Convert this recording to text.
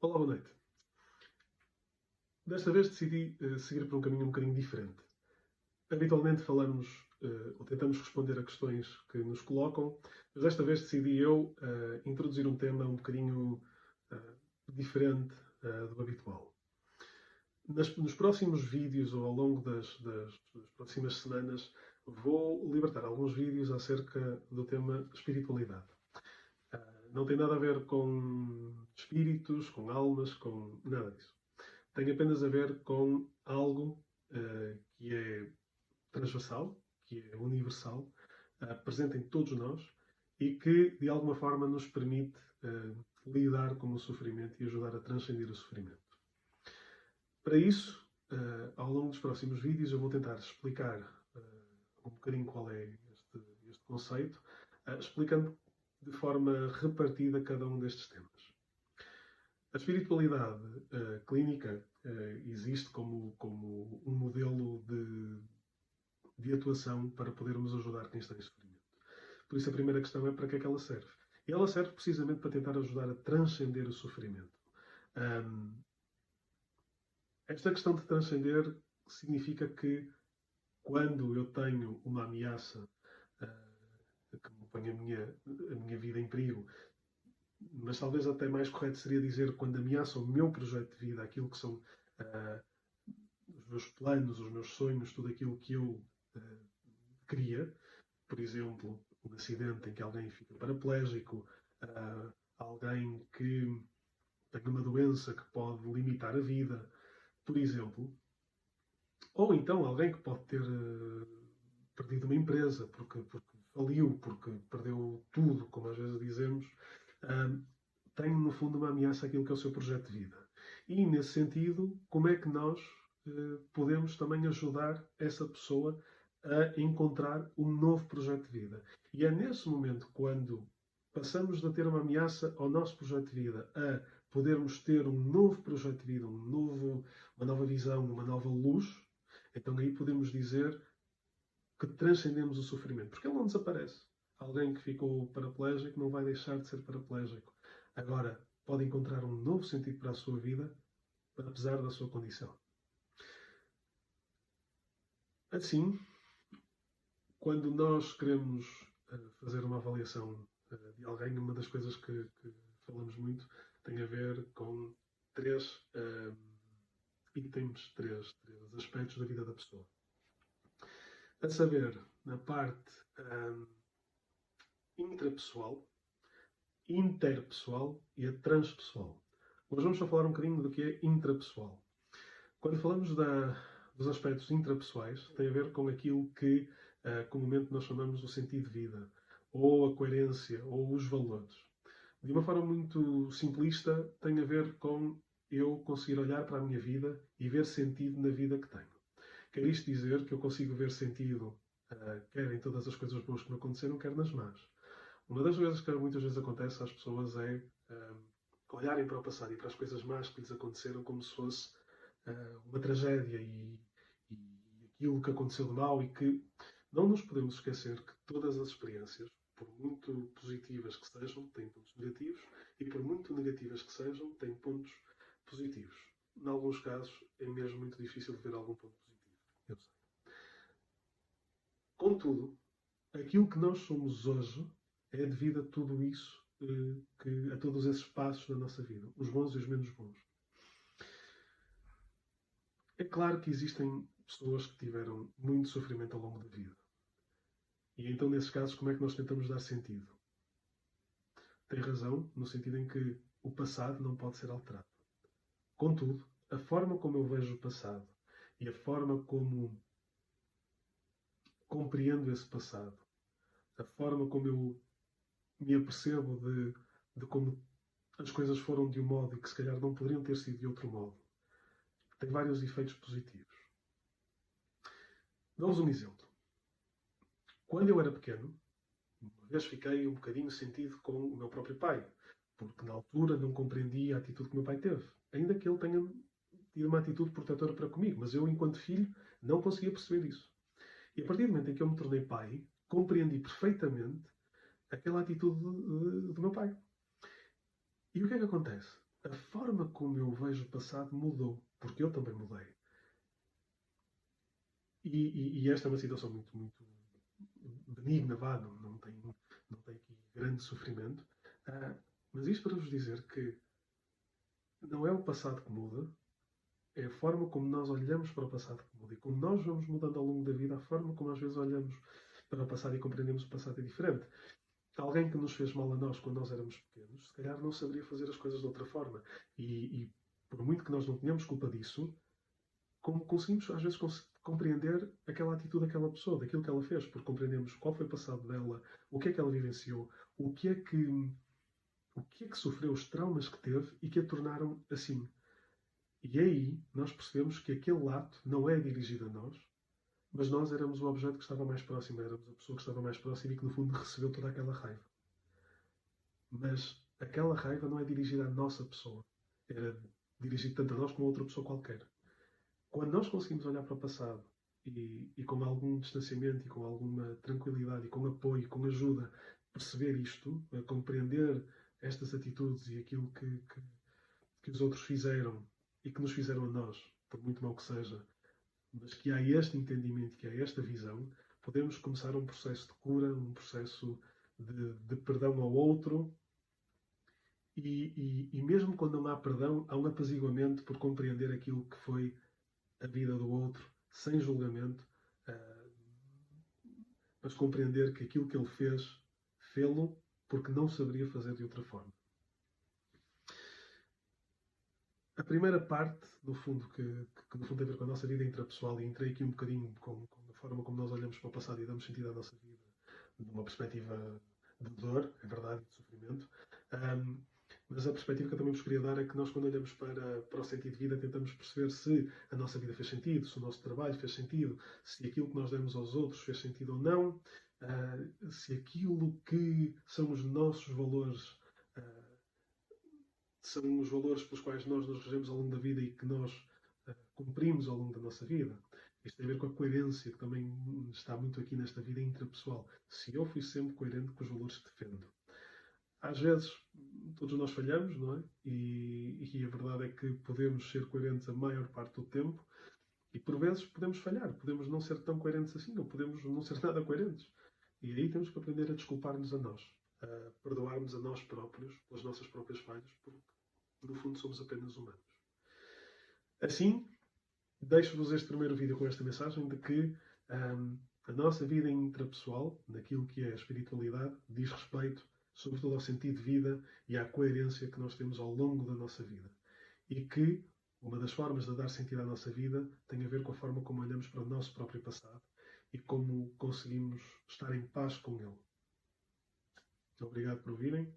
Olá, boa noite. Desta vez decidi seguir por um caminho um bocadinho diferente. Habitualmente falamos ou tentamos responder a questões que nos colocam, mas desta vez decidi eu introduzir um tema um bocadinho diferente do habitual. Nos próximos vídeos ou ao longo das próximas semanas vou libertar alguns vídeos acerca do tema espiritualidade. Não tem nada a ver com espíritos, com almas, com nada disso. Tem apenas a ver com algo que é transversal, que é universal, presente em todos nós e que, de alguma forma, nos permite lidar com o sofrimento e ajudar a transcender o sofrimento. Para isso, ao longo dos próximos vídeos, eu vou tentar explicar um bocadinho qual é este conceito, explicando de forma repartida cada um destes temas. A espiritualidade clínica existe como um modelo de atuação para podermos ajudar quem está em sofrimento. Por isso a primeira questão é para que é que ela serve? E ela serve precisamente para tentar ajudar a transcender o sofrimento. Esta questão de transcender significa que quando eu tenho uma ameaça que me põe a minha vida em perigo, mas talvez até mais correto seria dizer quando ameaça o meu projeto de vida, aquilo que são os meus planos, os meus sonhos, tudo aquilo que eu queria. Por exemplo, um acidente em que alguém fica paraplégico, alguém que tem uma doença que pode limitar a vida, por exemplo. Ou então alguém que pode ter perdido uma empresa porque faliu, porque perdeu tudo, como às vezes dizemos, tem no fundo uma ameaça àquilo que é o seu projeto de vida. E nesse sentido, como é que nós podemos também ajudar essa pessoa a encontrar um novo projeto de vida? E é nesse momento, quando passamos de ter uma ameaça ao nosso projeto de vida a podermos ter um novo projeto de vida, uma nova visão, uma nova luz, então aí podemos dizer que transcendemos o sofrimento. Porque ele não desaparece. Alguém que ficou paraplégico não vai deixar de ser paraplégico. Agora, pode encontrar um novo sentido para a sua vida, apesar da sua condição. Assim, quando nós queremos fazer uma avaliação de alguém, uma das coisas que falamos muito tem a ver com três itens, três aspectos da vida da pessoa. A saber, na parte intrapessoal, interpessoal e a transpessoal. Hoje vamos só falar um bocadinho do que é intrapessoal. Quando falamos dos aspectos intrapessoais, tem a ver com aquilo que comumente nós chamamos do sentido de vida, ou a coerência, ou os valores. De uma forma muito simplista, tem a ver com eu conseguir olhar para a minha vida e ver sentido na vida que tenho. Quer isto dizer que eu consigo ver sentido quer em todas as coisas boas que me aconteceram, quer nas más. Uma das coisas que muitas vezes acontece às pessoas é olharem para o passado e para as coisas más que lhes aconteceram como se fosse uma tragédia e aquilo que aconteceu de mal, e que não nos podemos esquecer que todas as experiências, por muito positivas que sejam, têm pontos negativos, e por muito negativas que sejam, têm pontos positivos. Em alguns casos é mesmo muito difícil ver algum ponto positivo. Eu sei. Contudo, aquilo que nós somos hoje é devido a tudo isso, a todos esses passos da nossa vida, os bons e os menos bons. É claro que existem pessoas que tiveram muito sofrimento ao longo da vida. E então, nesses casos, como é que nós tentamos dar sentido? Tem razão, no sentido em que o passado não pode ser alterado. Contudo, a forma como eu vejo o passado e a forma como compreendo esse passado, a forma como eu me apercebo de como as coisas foram de um modo e que se calhar não poderiam ter sido de outro modo, tem vários efeitos positivos. Dou-vos um exemplo. Quando eu era pequeno, uma vez fiquei um bocadinho sentido com o meu próprio pai, porque na altura não compreendia a atitude que o meu pai teve. Ainda que ele tenha tido uma atitude protetora para comigo, mas eu, enquanto filho, não conseguia perceber isso. E a partir do momento em que eu me tornei pai, compreendi perfeitamente aquela atitude do meu pai. E o que é que acontece? a forma como eu vejo o passado mudou, porque eu também mudei. E esta é uma situação muito, muito benigna, vá, não tem aqui grande sofrimento. Ah, mas isto para vos dizer que não é o passado que muda, é a forma como nós olhamos para o passado que muda. E como nós vamos mudando ao longo da vida, a forma como às vezes olhamos para o passado e compreendemos o passado é diferente. Alguém que nos fez mal a nós quando nós éramos pequenos, se calhar não saberia fazer as coisas de outra forma. E por muito que nós não tenhamos culpa disso, como conseguimos às vezes compreender aquela atitude daquela pessoa, daquilo que ela fez, porque compreendemos qual foi o passado dela, o que é que ela vivenciou, o que é que sofreu, os traumas que teve e que a tornaram assim. E aí nós percebemos que aquele ato não é dirigido a nós, mas nós éramos o objeto que estava mais próximo, éramos a pessoa que estava mais próxima e que no fundo recebeu toda aquela raiva. Mas aquela raiva não é dirigida à nossa pessoa. Era dirigida tanto a nós como a outra pessoa qualquer. Quando nós conseguimos olhar para o passado e com algum distanciamento e com alguma tranquilidade e com apoio, e com ajuda, perceber isto, compreender estas atitudes e aquilo que os outros fizeram e que nos fizeram a nós, por muito mal que seja, mas que há este entendimento, que há esta visão, podemos começar um processo de cura, um processo de perdão ao outro. E mesmo quando não há perdão, há um apaziguamento por compreender aquilo que foi a vida do outro, sem julgamento, uh, mas compreender que aquilo que ele fez, fê-lo porque não saberia fazer de outra forma. A primeira parte, no fundo, que no fundo tem a ver com a nossa vida intrapessoal, e entrei aqui um bocadinho com a forma como nós olhamos para o passado e damos sentido à nossa vida, de uma perspectiva de dor, é verdade, de sofrimento. Um, mas a perspectiva que eu também vos queria dar é que nós, quando olhamos para o sentido de vida, tentamos perceber se a nossa vida fez sentido, se o nosso trabalho fez sentido, se aquilo que nós demos aos outros fez sentido ou não, se aquilo que são os nossos valores são os valores pelos quais nós nos regemos ao longo da vida e que nós cumprimos ao longo da nossa vida. Isto tem a ver com a coerência, que também está muito aqui nesta vida intrapessoal. Se eu fui sempre coerente com os valores que defendo. Às vezes, todos nós falhamos, não é? E a verdade é que podemos ser coerentes a maior parte do tempo e por vezes podemos falhar, podemos não ser tão coerentes assim, ou podemos não ser nada coerentes. E aí temos que aprender a desculpar-nos a nós, a perdoar-nos a nós próprios pelas nossas próprias falhas, porque no fundo somos apenas humanos. Assim, deixo-vos este primeiro vídeo com esta mensagem de que a nossa vida intrapessoal, naquilo que é a espiritualidade, diz respeito sobretudo ao sentido de vida e à coerência que nós temos ao longo da nossa vida. E que uma das formas de dar sentido à nossa vida tem a ver com a forma como olhamos para o nosso próprio passado e como conseguimos estar em paz com ele. Obrigado por ouvirem.